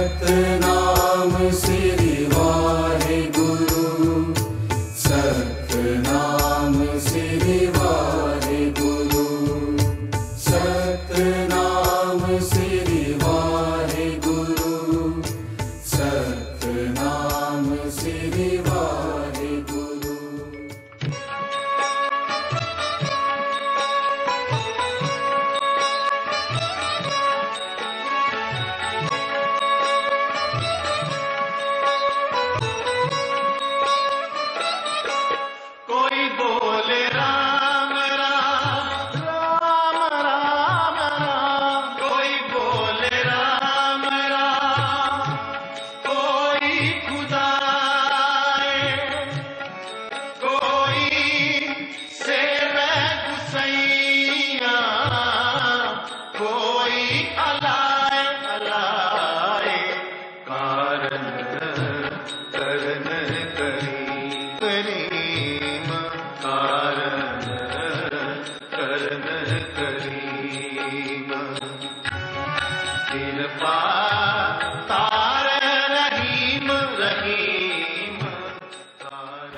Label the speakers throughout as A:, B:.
A: सतनाम श्री वाहेगुरु, सतनाम श्री वाहेगुरु, सतनाम श्री वाहेगुरु, सतनाम श्री वाहेगुरु।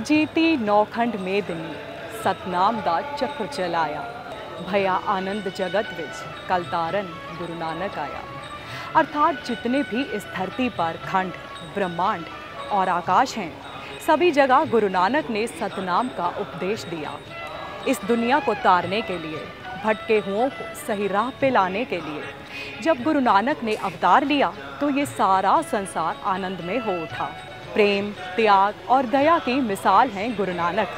B: जीती नौखंड मेदनी सतनाम दा चक्र चलाया, भया आनंद जगत विच कल तारन गुरु नानक आया। अर्थात जितने भी इस धरती पर खंड, ब्रह्मांड और आकाश हैं, सभी जगह गुरु नानक ने सतनाम का उपदेश दिया। इस दुनिया को तारने के लिए, भटके हुओं को सही राह पे लाने के लिए जब गुरु नानक ने अवतार लिया तो ये सारा संसार आनंद में हो उठा। प्रेम, त्याग और दया की मिसाल हैं गुरु नानक।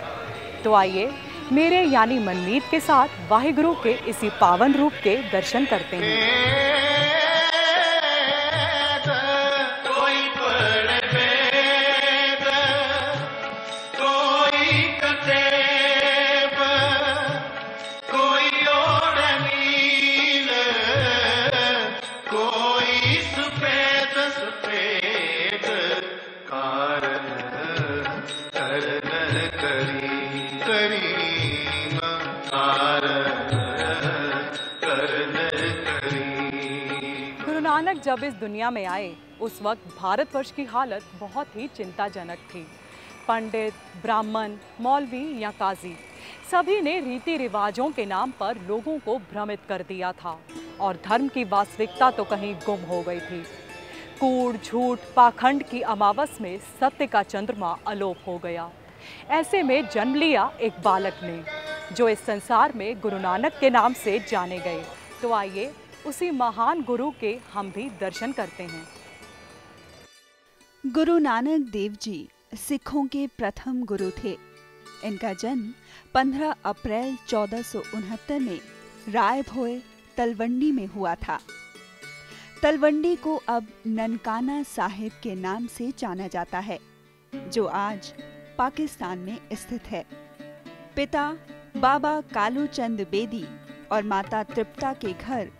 B: तो आइए मेरे यानी मनमीत के साथ वाहिगुरु के इसी पावन रूप के दर्शन करते हैं। नानक जब इस दुनिया में आए उस वक्त भारतवर्ष की हालत बहुत ही चिंताजनक थी। पंडित, ब्राह्मण, मौलवी या काजी सभी ने रीति रिवाजों के नाम पर लोगों को भ्रमित कर दिया था और धर्म की वास्तविकता तो कहीं गुम हो गई थी। कूड़, झूठ, पाखंड की अमावस में सत्य का चंद्रमा अलोप हो गया। ऐसे में जन्म लिया एक बालक ने जो इस संसार में गुरु नानक के नाम से जाने गए। तो आइए उसी महान गुरु के हम भी दर्शन करते हैं।
C: गुरु नानक देव जी सिखों के प्रथम गुरु थे। इनका जन्म 15 अप्रैल 1469 में राय भोए तलवंडी में हुआ था। तलवंडी को अब ननकाना साहिब के नाम से जाना जाता है, जो आज पाकिस्तान में स्थित है। पिता बाबा कालूचंद बेदी और माता तृप्ता के घर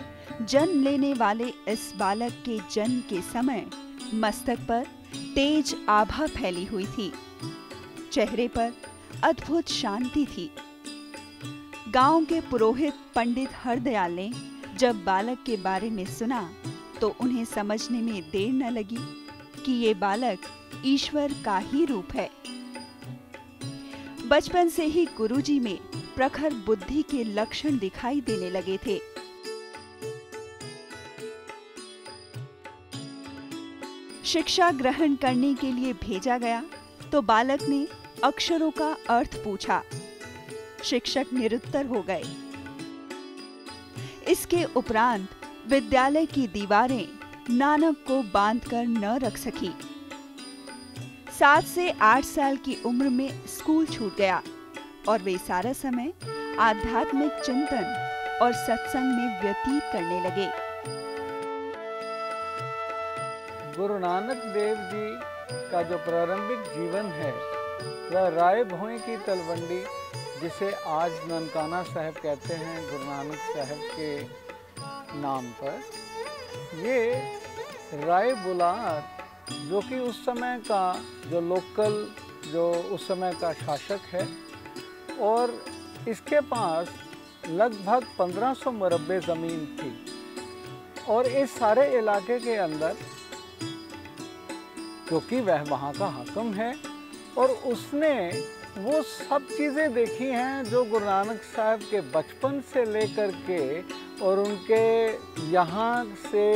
C: जन्म लेने वाले इस बालक के जन्म के समय मस्तक पर तेज आभा फैली हुई थी। चेहरे पर अद्भुत शांति थी। गांव के पुरोहित पंडित हरदयाल ने जब बालक के बारे में सुना तो उन्हें समझने में देर न लगी कि ये बालक ईश्वर का ही रूप है। बचपन से ही गुरुजी में प्रखर बुद्धि के लक्षण दिखाई देने लगे थे। शिक्षा ग्रहण करने के लिए भेजा गया तो बालक ने अक्षरों का अर्थ पूछा। शिक्षक निरुत्तर हो गए। इसके उपरांत विद्यालय की दीवारें नानक को बांधकर न रख सकी। 7 से 8 साल की उम्र में स्कूल छूट गया और वे सारा समय आध्यात्मिक चिंतन और सत्संग में व्यतीत करने लगे।
D: गुरु नानक देव जी का जो प्रारंभिक जीवन है वह राय भोए की तलवंडी, जिसे आज ननकाना साहिब कहते हैं गुरु नानक साहिब के नाम पर, ये राय बुलार जो कि उस समय का जो लोकल जो उस समय का शासक है, और इसके पास लगभग 1500 मुरब्बे ज़मीन थी और इस सारे इलाके के अंदर क्योंकि वह वहाँ का हाकिम है और उसने वो सब चीज़ें देखी हैं जो गुरु नानक साहब के बचपन से लेकर के और उनके यहाँ से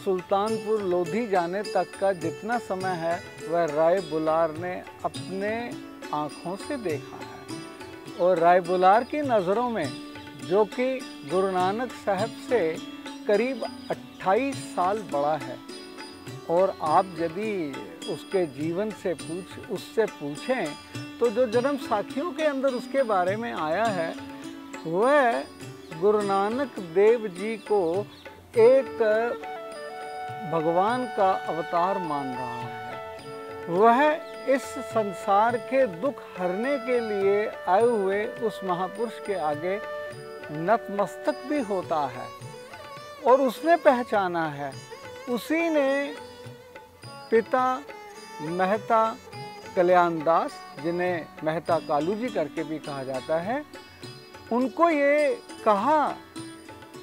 D: सुल्तानपुर लोधी जाने तक का जितना समय है वह राय बुलार ने अपने आँखों से देखा है। और राय बुलार की नज़रों में, जो कि गुरु नानक साहब से करीब 28 साल बड़ा है, और आप यदि उसके जीवन से उससे पूछें तो जो जन्म साखियों के अंदर उसके बारे में आया है वह गुरु नानक देव जी को एक भगवान का अवतार मान रहा है। वह इस संसार के दुख हरने के लिए आए हुए उस महापुरुष के आगे नतमस्तक भी होता है और उसने पहचाना है। उसी ने पिता मेहता कल्याणदास, जिन्हें मेहता कालू जी करके भी कहा जाता है, उनको ये कहा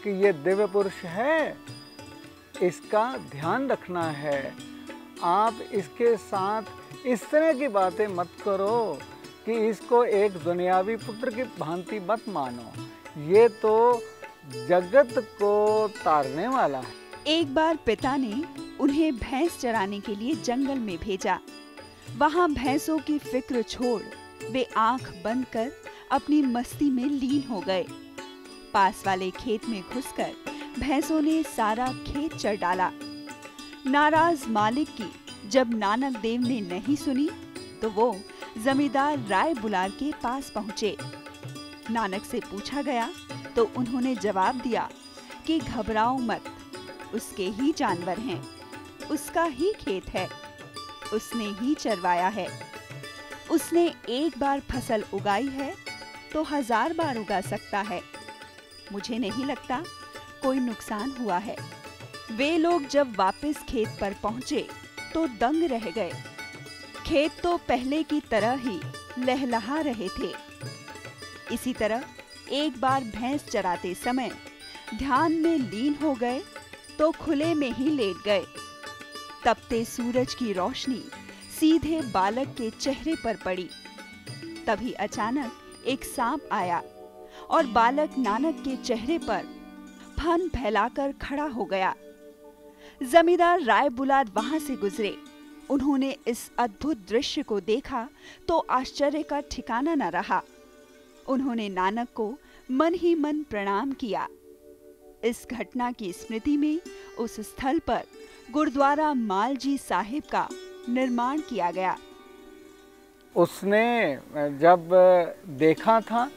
D: कि ये दिव्य पुरुष है, इसका ध्यान रखना है। आप इसके साथ इस तरह की बातें मत करो कि इसको एक दुनियावी पुत्र की भांति मत मानो, ये तो जगत को तारने वाला है।
C: एक बार पिता ने उन्हें भैंस चराने के लिए जंगल में भेजा। वहां भैंसों की फिक्र छोड़ वे आंख बंद कर अपनी मस्ती में लीन हो गए। पास वाले खेत में घुसकर भैंसों ने सारा खेत चर डाला। नाराज मालिक की जब नानक देव ने नहीं सुनी तो वो जमींदार राय बुलार के पास पहुंचे। नानक से पूछा गया तो उन्होंने जवाब दिया कि घबराओ मत, उसके ही जानवर हैं, उसका ही खेत है, उसने ही चरवाया है। उसने एक बार फसल उगाई है तो 1000 बार उगा सकता है। मुझे नहीं लगता कोई नुकसान हुआ है। वे लोग जब वापस खेत पर पहुंचे तो दंग रह गए। खेत तो पहले की तरह ही लहलहा रहे थे। इसी तरह एक बार भैंस चराते समय ध्यान में लीन हो गए तो खुले में ही लेट गए। तपते सूरज की रोशनी सीधे बालक के चेहरे पर पड़ी। तभी अचानक एक सांप आया और बालक नानक के चेहरे पर फन फैलाकर खड़ा हो गया। जमींदार राय बुलार वहां से गुजरे। उन्होंने इस अद्भुत दृश्य को देखा तो आश्चर्य का ठिकाना न रहा। उन्होंने नानक को मन ही मन प्रणाम किया। इस घटना की स्मृति में उस स्थल पर गुरुद्वारा मालजी साहिब का निर्माण किया गया।
D: उसने जब देखा था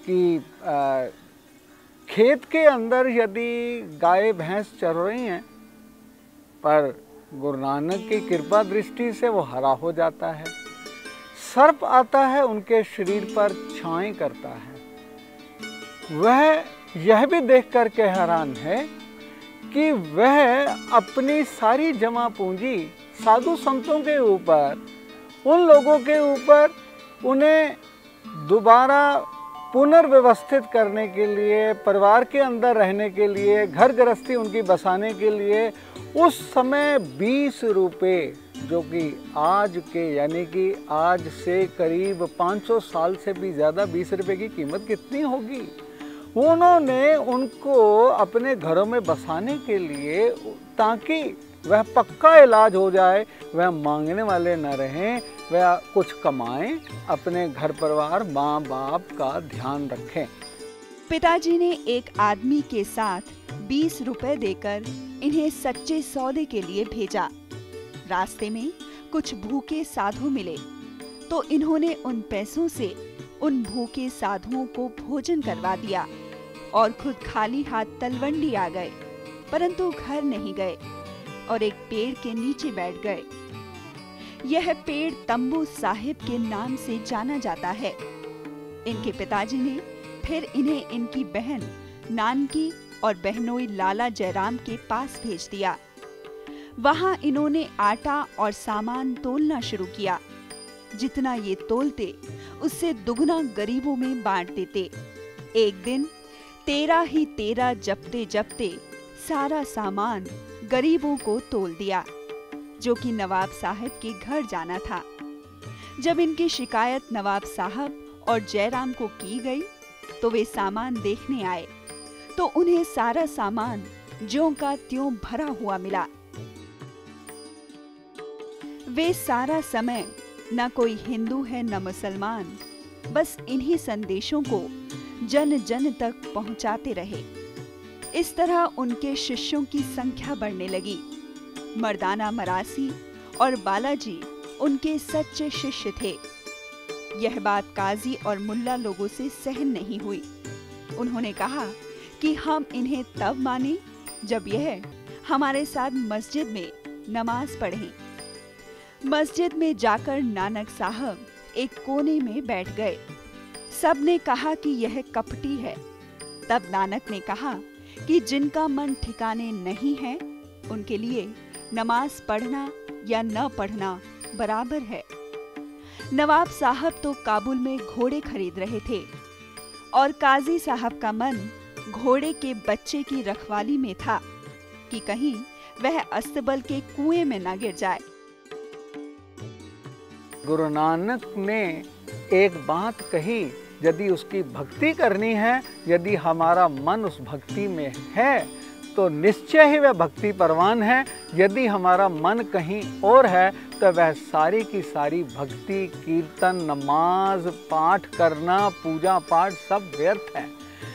D: कि खेत के अंदर यदि गाय भैंस चर रही हैं, पर गुरु नानक की कृपा दृष्टि से वो हरा हो जाता है। सर्प आता है, उनके शरीर पर छाएं करता है। वह यह भी देख कर के हैरान है कि वह अपनी सारी जमा पूंजी साधु संतों के ऊपर, उन लोगों के ऊपर, उन्हें दोबारा पुनर्व्यवस्थित करने के लिए, परिवार के अंदर रहने के लिए, घर गृहस्थी उनकी बसाने के लिए उस समय 20 रुपये, जो कि आज के यानी कि आज से करीब 500 साल से भी ज़्यादा 20 रुपये की कीमत कितनी होगी, उन्होंने उनको अपने घरों में बसाने के लिए, ताकि वह पक्का इलाज हो जाए, वह मांगने वाले न रहें, वह कुछ कमाएं, अपने घर परिवार माँ बाप का ध्यान रखें।
C: पिताजी ने एक आदमी के साथ 20 रुपए देकर इन्हें सच्चे सौदे के लिए भेजा। रास्ते में कुछ भूखे साधु मिले तो इन्होंने उन पैसों से उन भूखे साधुओं को भोजन करवा दिया और खुद खाली हाथ तलवंडी आ गए, परंतु घर नहीं गए और एक पेड़ के नीचे बैठ गए। यह पेड़ तंबू साहिब के नाम से जाना जाता है। इनके पिताजी ने फिर इन्हें इनकी बहन नानकी और बहनोई लाला जयराम के पास भेज दिया। वहां इन्होंने आटा और सामान तोलना शुरू किया। जितना ये तोलते उससे दुगना गरीबों में बांट देते। एक दिन 13 जपते जपते सारा सामान गरीबों को तोल दिया। जो कि नवाब साहब के घर जाना था। जब इनकी शिकायत नवाब साहब और जयराम को की गई तो वे सामान देखने आए तो उन्हें सारा सामान ज्यों का त्यों भरा हुआ मिला। वे सारा समय न कोई हिंदू है न मुसलमान, बस इन्हीं संदेशों को जन जन तक पहुंचाते रहे। इस तरह उनके शिष्यों की संख्या बढ़ने लगी। मर्दाना मरासी और बालाजी उनके सच्चे शिष्य थे। यह बात काजी और मुल्ला लोगों से सहन नहीं हुई। उन्होंने कहा कि हम इन्हें तब माने जब यह हमारे साथ मस्जिद में नमाज पढ़ें। मस्जिद में जाकर नानक साहब एक कोने में बैठ गए। सबने कहा कि यह कपटी है। तब नानक ने कहा कि जिनका मन ठिकाने नहीं है उनके लिए नमाज पढ़ना या न पढ़ना बराबर है। नवाब साहब तो काबुल में घोड़े खरीद रहे थे और काजी साहब का मन घोड़े के बच्चे की रखवाली में था कि कहीं वह अस्तबल के कुएं में न गिर जाए।
D: गुरु नानक ने एक बात कही, यदि उसकी भक्ति करनी है, यदि हमारा मन उस भक्ति में है तो निश्चय ही वह भक्ति परवान है। यदि हमारा मन कहीं और है तो वह सारी की सारी भक्ति, कीर्तन, नमाज, पाठ करना, पूजा पाठ सब व्यर्थ है।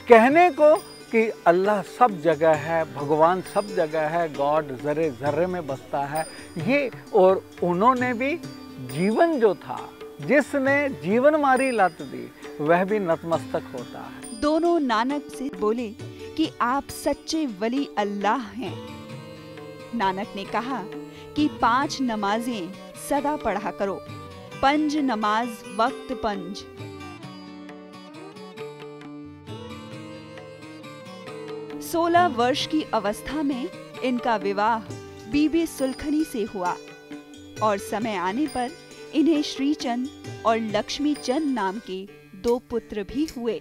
D: कहने को कि अल्लाह सब जगह है, भगवान सब जगह है, गॉड जर्रे जर्रे में बसता है, ये, और उन्होंने भी जीवन जो था, जिसने जीवन मारी लत दी, वह भी नतमस्तक होता है।
C: दोनों नानक से बोले कि आप सच्चे वली अल्लाह हैं। नानक ने कहा कि 5 नमाजें सदा पढ़ा करो, पंज नमाज वक्त पंज। सोलह वर्ष की अवस्था में इनका विवाह बीबी सुलखनी से हुआ और समय आने पर इन्हें श्रीचंद और लक्ष्मी चंद नाम के 2 पुत्र भी हुए।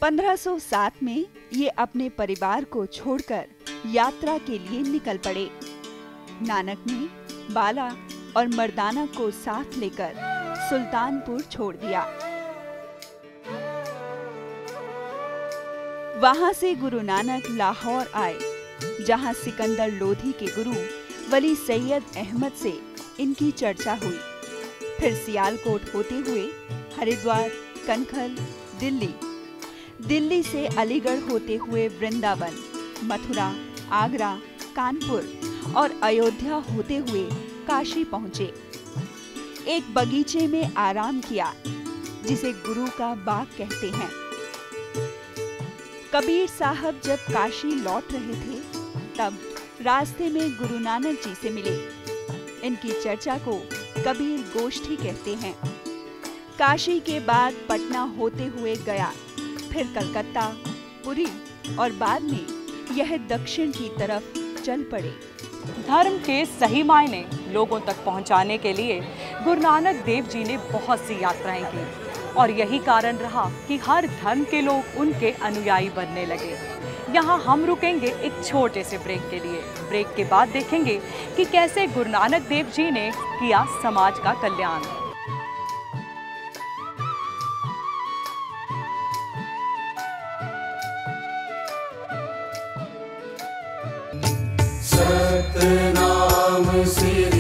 C: 1507 में ये अपने परिवार को छोड़कर यात्रा के लिए निकल पड़े। नानक ने बाला और मर्दाना को साथ लेकर सुल्तानपुर छोड़ दिया। वहां से गुरु नानक लाहौर आए, जहां सिकंदर लोधी के गुरु वली सैयद अहमद से इनकी चर्चा हुई। फिर सियालकोट होते हुए हरिद्वार, कनखल, दिल्ली से अलीगढ़ होते हुए वृंदावन, मथुरा, आगरा, कानपुर और अयोध्या होते हुए काशी पहुंचे। एक बगीचे में आराम किया, जिसे गुरु का बाग कहते हैं। कबीर साहब जब काशी लौट रहे थे, तब रास्ते में गुरु नानक जी से मिले। इनकी चर्चा को कबीर गोष्ठी कहते हैं। काशी के बाद पटना होते हुए गया, फिर कलकत्ता, पुरी और बाद में यह दक्षिण की तरफ चल पड़े।
B: धर्म के सही मायने लोगों तक पहुंचाने के लिए गुरु नानक देव जी ने बहुत सी यात्राएं की और यही कारण रहा कि हर धर्म के लोग उनके अनुयायी बनने लगे। यहाँ हम रुकेंगे एक छोटे से ब्रेक के लिए। ब्रेक के बाद देखेंगे कि कैसे गुरु नानक देव जी ने किया समाज का कल्याण।
A: सतनाम श्री